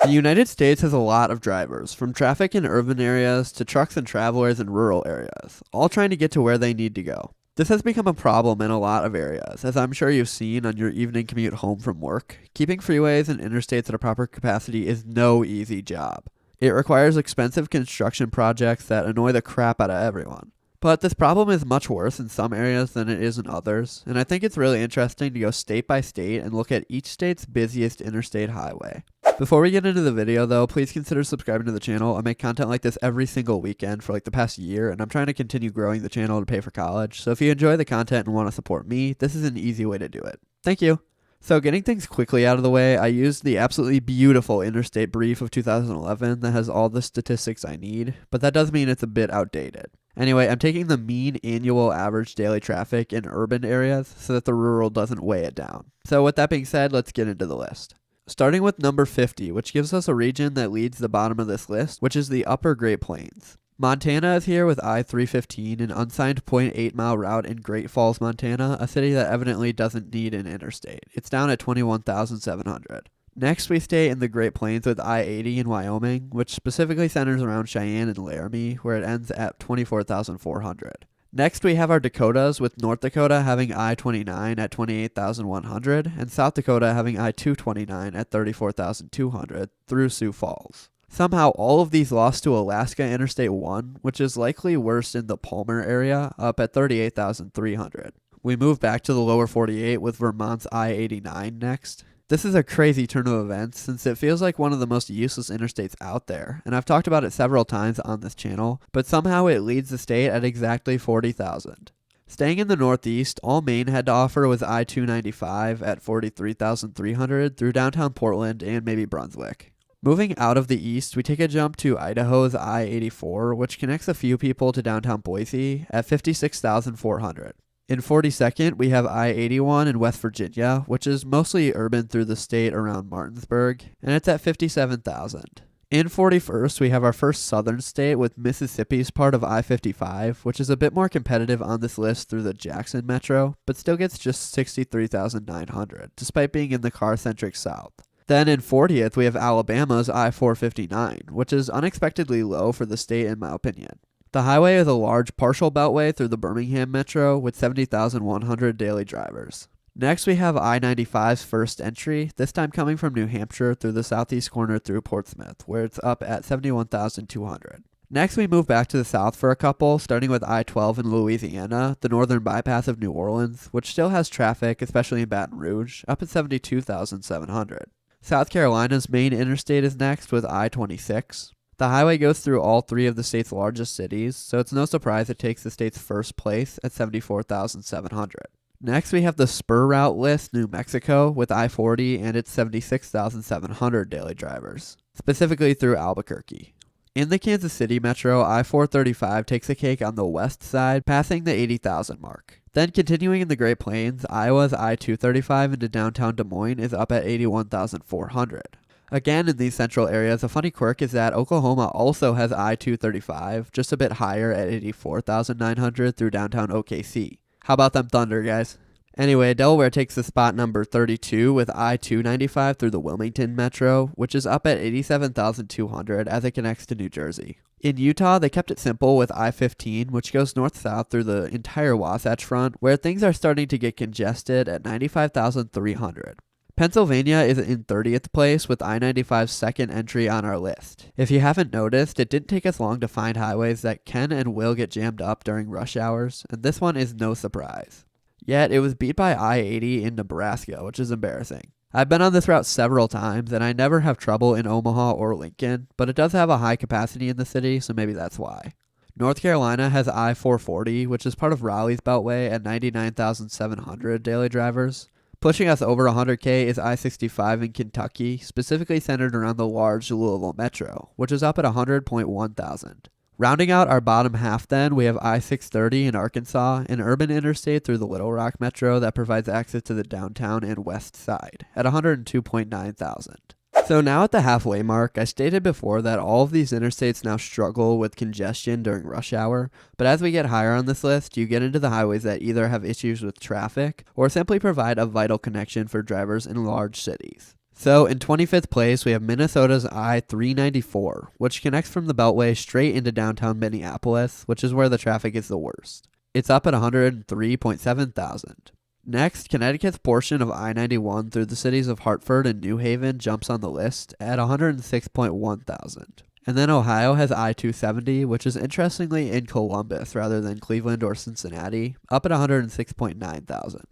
The United States has a lot of drivers, from traffic in urban areas to trucks and travelers in rural areas, all trying to get to where they need to go. This has become a problem in a lot of areas, as I'm sure you've seen on your evening commute home from work. Keeping freeways and interstates at a proper capacity is no easy job. It requires expensive construction projects that annoy the crap out of everyone. But this problem is much worse in some areas than it is in others, and I think it's really interesting to go state by state and look at each state's busiest interstate highway. Before we get into the video though, please consider subscribing to the channel. I make content like this every single weekend for like the past year, and I'm trying to continue growing the channel to pay for college, so if you enjoy the content and want to support me, this is an easy way to do it. Thank you! So getting things quickly out of the way, I used the absolutely beautiful Interstate Brief of 2011 that has all the statistics I need, but that does mean it's a bit outdated. Anyway, I'm taking the mean annual average daily traffic in urban areas so that the rural doesn't weigh it down. So with that being said, let's get into the list. Starting with number 50, which gives us a region that leads the bottom of this list, which is the Upper Great Plains. Montana is here with I-315, an unsigned 0.8 mile route in Great Falls, Montana, a city that evidently doesn't need an interstate. It's down at 21,700. Next, we stay in the Great Plains with I-80 in Wyoming, which specifically centers around Cheyenne and Laramie, where it ends at 24,400. Next, we have our Dakotas, with North Dakota having I-29 at 28,100, and South Dakota having I-229 at 34,200 through Sioux Falls. Somehow, all of these lost to Alaska Interstate 1, which is likely worse in the Palmer area, up at 38,300. We move back to the lower 48 with Vermont's I-89 next. This is a crazy turn of events since it feels like one of the most useless interstates out there, and I've talked about it several times on this channel, but somehow it leads the state at exactly 40,000. Staying in the Northeast, all Maine had to offer was I-295 at 43,300 through downtown Portland and maybe Brunswick. Moving out of the east, we take a jump to Idaho's I-84, which connects a few people to downtown Boise at 56,400. In 42nd, we have I-81 in West Virginia, which is mostly urban through the state around Martinsburg, and it's at 57,000. In 41st, we have our first southern state with Mississippi's part of I-55, which is a bit more competitive on this list through the Jackson Metro, but still gets just 63,900, despite being in the car-centric south. Then in 40th, we have Alabama's I-459, which is unexpectedly low for the state in my opinion. The highway is a large partial beltway through the Birmingham Metro with 70,100 daily drivers. Next, we have I-95's first entry, this time coming from New Hampshire through the southeast corner through Portsmouth, where it's up at 71,200. Next, we move back to the south for a couple, starting with I-12 in Louisiana, the northern bypass of New Orleans, which still has traffic, especially in Baton Rouge, up at 72,700. South Carolina's main interstate is next with I-26. The highway goes through all three of the state's largest cities, so it's no surprise it takes the state's first place at 74,700. Next, we have the spur route list, New Mexico, with I-40 and its 76,700 daily drivers, specifically through Albuquerque. In the Kansas City Metro, I-435 takes the cake on the west side, passing the 80,000 mark. Then continuing in the Great Plains, Iowa's I-235 into downtown Des Moines is up at 81,400. Again, in these central areas, a funny quirk is that Oklahoma also has I-235, just a bit higher at 84,900 through downtown OKC. How about them Thunder, guys? Anyway, Delaware takes the spot number 32 with I-295 through the Wilmington Metro, which is up at 87,200 as it connects to New Jersey. In Utah, they kept it simple with I-15, which goes north-south through the entire Wasatch Front, where things are starting to get congested at 95,300. Pennsylvania is in 30th place with I-95's second entry on our list. If you haven't noticed, it didn't take us long to find highways that can and will get jammed up during rush hours, and this one is no surprise. Yet, it was beat by I-80 in Nebraska, which is embarrassing. I've been on this route several times, and I never have trouble in Omaha or Lincoln, but it does have a high capacity in the city, so maybe that's why. North Carolina has I-440, which is part of Raleigh's Beltway at 99,700 daily drivers. Pushing us over 100K is I-65 in Kentucky, specifically centered around the large Louisville Metro, which is up at 100.1 thousand. Rounding out our bottom half then, we have I-630 in Arkansas, an urban interstate through the Little Rock Metro that provides access to the downtown and west side, at 102.9 thousand. So now at the halfway mark, I stated before that all of these interstates now struggle with congestion during rush hour, but as we get higher on this list, you get into the highways that either have issues with traffic or simply provide a vital connection for drivers in large cities. So in 25th place, we have Minnesota's I-394, which connects from the Beltway straight into downtown Minneapolis, which is where the traffic is the worst. It's up at 103.7 thousand. Next, Connecticut's portion of I-91 through the cities of Hartford and New Haven jumps on the list at 106.1 thousand. And then Ohio has I-270, which is interestingly in Columbus rather than Cleveland or Cincinnati, up at 106.9 thousand.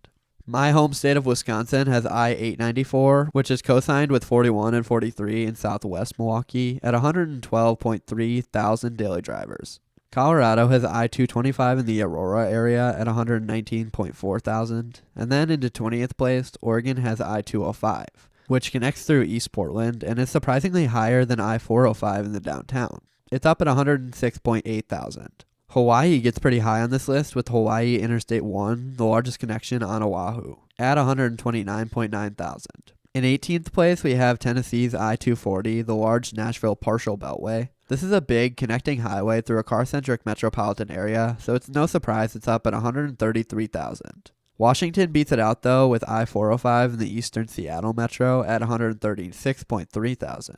My home state of Wisconsin has I-894, which is co-signed with 41 and 43 in southwest Milwaukee at 112.3 thousand daily drivers. Colorado has I-225 in the Aurora area at 119.4 thousand. And then into 20th place, Oregon has I-205, which connects through East Portland and is surprisingly higher than I-405 in the downtown. It's up at 106.8 thousand. Hawaii gets pretty high on this list with Hawaii Interstate 1, the largest connection on Oahu, at 129.9 thousand. In 18th place, we have Tennessee's I-240, the large Nashville partial beltway. This is a big connecting highway through a car-centric metropolitan area, so it's no surprise it's up at 133,000. Washington beats it out though with I-405 in the eastern Seattle metro at 136.3 thousand.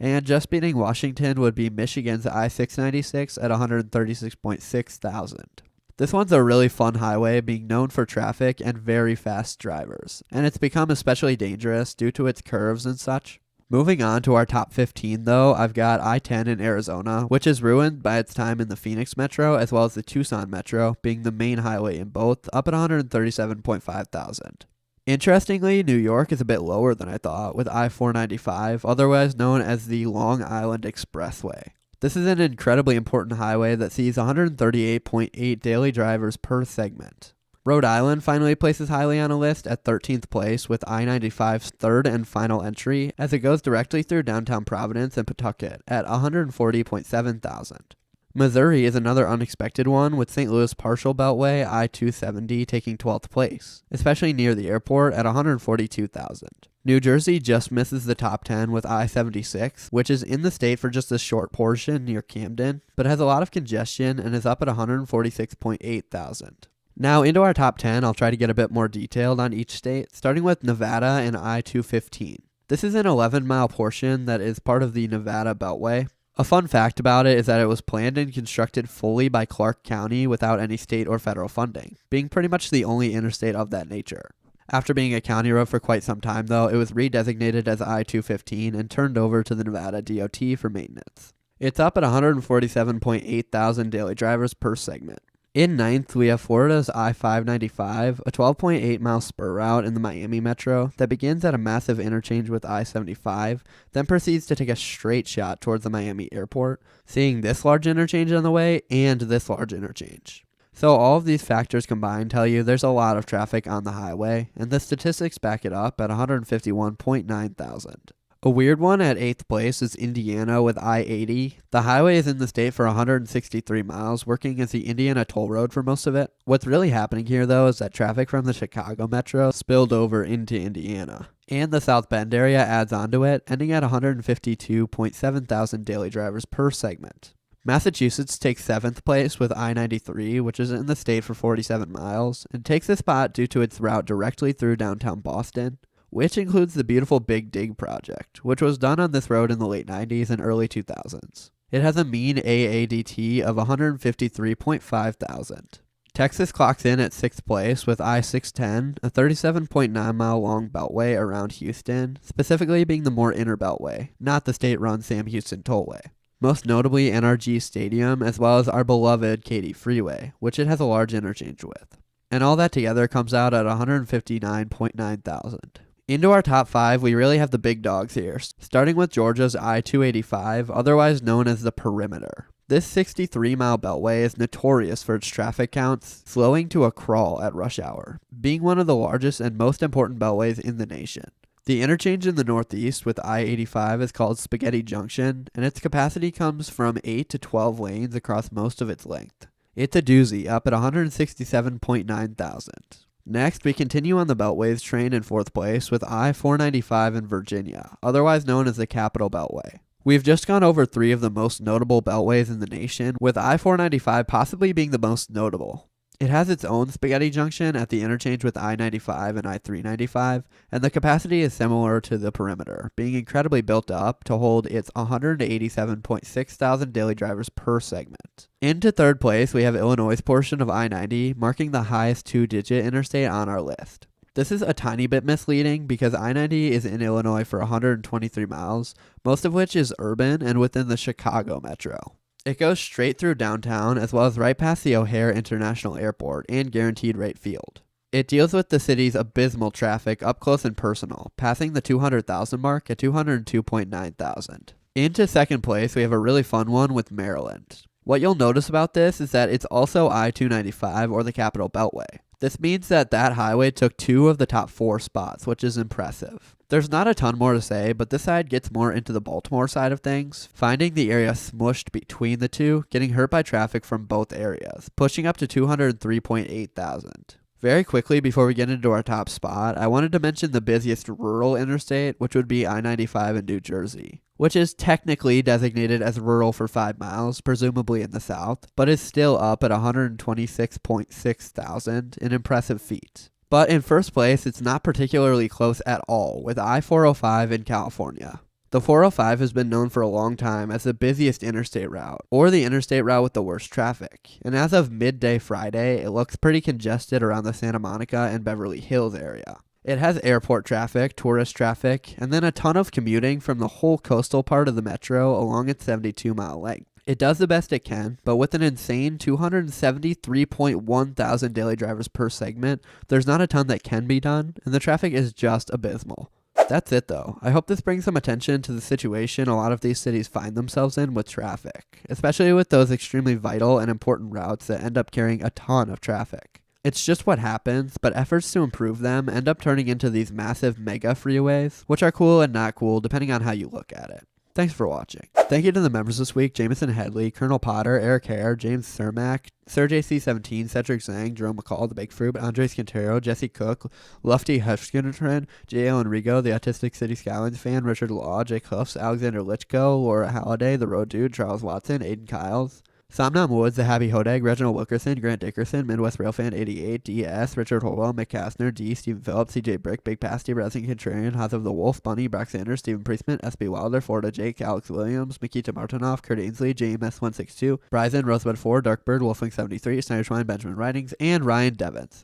And just beating Washington would be Michigan's I-696 at 136.6 thousand. This one's a really fun highway, being known for traffic and very fast drivers, and it's become especially dangerous due to its curves and such. Moving on to our top 15 though, I've got I-10 in Arizona, which is ruined by its time in the Phoenix metro as well as the Tucson metro, being the main highway in both, up at 137.5 thousand. Interestingly, New York is a bit lower than I thought, with I-495, otherwise known as the Long Island Expressway. This is an incredibly important highway that sees 138.8 daily drivers per segment. Rhode Island finally places highly on a list at 13th place with I-95's third and final entry, as it goes directly through downtown Providence and Pawtucket at 140.7 thousand. Missouri is another unexpected one, with St. Louis partial beltway I-270 taking 12th place, especially near the airport at 142,000. New Jersey just misses the top 10 with I-76, which is in the state for just a short portion near Camden, but has a lot of congestion and is up at 146.8 thousand. Now into our top 10, I'll try to get a bit more detailed on each state, starting with Nevada and I-215. This is an 11-mile portion that is part of the Nevada Beltway. A fun fact about it is that it was planned and constructed fully by Clark County without any state or federal funding, being pretty much the only interstate of that nature. After being a county road for quite some time though, it was redesignated as I-215 and turned over to the Nevada DOT for maintenance. It's up at 147.8 thousand daily drivers per segment. In ninth, we have Florida's I-595, a 12.8-mile spur route in the Miami metro that begins at a massive interchange with I-75, then proceeds to take a straight shot towards the Miami airport, seeing this large interchange on the way and this large interchange. So all of these factors combined tell you there's a lot of traffic on the highway, and the statistics back it up at 151.9 thousand. A weird one at 8th place is Indiana with I-80. The highway is in the state for 163 miles, working as the Indiana toll road for most of it. What's really happening here though is that traffic from the Chicago metro spilled over into Indiana, and the South Bend area adds onto it, ending at 152.7 thousand daily drivers per segment. Massachusetts takes 7th place with I-93, which is in the state for 47 miles, and takes this spot due to its route directly through downtown Boston, which includes the beautiful Big Dig project, which was done on this road in the late 90s and early 2000s. It has a mean AADT of 153.5 thousand. Texas clocks in at 6th place with I-610, a 37.9-mile long beltway around Houston, specifically being the more inner beltway, not the state-run Sam Houston Tollway. Most notably NRG Stadium, as well as our beloved Katy Freeway, which it has a large interchange with. And all that together comes out at 159.9 thousand. Into our top 5, we really have the big dogs here, starting with Georgia's I-285, otherwise known as the Perimeter. This 63-mile beltway is notorious for its traffic counts, slowing to a crawl at rush hour, being one of the largest and most important beltways in the nation. The interchange in the northeast with I-85 is called Spaghetti Junction, and its capacity comes from 8 to 12 lanes across most of its length. It's a doozy, up at 167.9 thousand. Next, we continue on the Beltways train in 4th place with I-495 in Virginia, otherwise known as the Capital Beltway. We've just gone over 3 of the most notable beltways in the nation, with I-495 possibly being the most notable. It has its own spaghetti junction at the interchange with I-95 and I-395, and the capacity is similar to the perimeter, being incredibly built up to hold its 187.6 thousand daily drivers per segment. Into third place, we have Illinois' portion of I-90, marking the highest two-digit interstate on our list. This is a tiny bit misleading because I-90 is in Illinois for 123 miles, most of which is urban and within the Chicago metro. It goes straight through downtown as well as right past the O'Hare International Airport and Guaranteed Rate Field. It deals with the city's abysmal traffic up close and personal, passing the 200,000 mark at 202.9 thousand. Into second place, we have a really fun one with Maryland. What you'll notice about this is that it's also I-295 or the Capital Beltway. This means that highway took 2 of the top 4 spots, which is impressive. There's not a ton more to say, but this side gets more into the Baltimore side of things, finding the area smushed between the two, getting hurt by traffic from both areas, pushing up to 203.8 thousand. Very quickly before we get into our top spot, I wanted to mention the busiest rural interstate, which would be I-95 in New Jersey, which is technically designated as rural for 5 miles, presumably in the south, but is still up at 126.6 thousand, an impressive feat. But in first place, it's not particularly close at all, with I-405 in California. The 405 has been known for a long time as the busiest interstate route, or the interstate route with the worst traffic, and as of midday Friday, it looks pretty congested around the Santa Monica and Beverly Hills area. It has airport traffic, tourist traffic, and then a ton of commuting from the whole coastal part of the metro along its 72-mile length. It does the best it can, but with an insane 273.1 thousand daily drivers per segment, there's not a ton that can be done, and the traffic is just abysmal. That's it though. I hope this brings some attention to the situation a lot of these cities find themselves in with traffic, especially with those extremely vital and important routes that end up carrying a ton of traffic. It's just what happens, but efforts to improve them end up turning into these massive mega freeways, which are cool and not cool depending on how you look at it. Thanks for watching. Thank you to the members this week: Jameson Headley, Colonel Potter, Eric Hare, James Cermak, Sir JC17, Cedric Zhang, Jerome McCall, The Big Fruit, Andres Quintero, Jesse Cook, Lufty Hefskinatran, J.O. Enrico, The Autistic City Skylines Fan, Richard Law, Jake Huffs, Alexander Lichko, Laura Halliday, The Road Dude, Charles Watson, Aiden Kyles, Somnam Woods, The Happy Hodag, Reginald Wilkerson, Grant Dickerson, Midwest Railfan 88, DS, Richard Holwell, Mick Kastner, D, Stephen Phillips, CJ Brick, Big Pasty, Resin Contrarian, House of the Wolf, Bunny, Brock Sanders, Stephen Priestman, SB Wilder, Florida Jake, Alex Williams, Makita Martinoff, Kurt Ainsley, JMS162, Bryson, Rosebud 4, Darkbird, Wolfwing 73, Snyder Schwein, Benjamin Ridings, and Ryan Devens.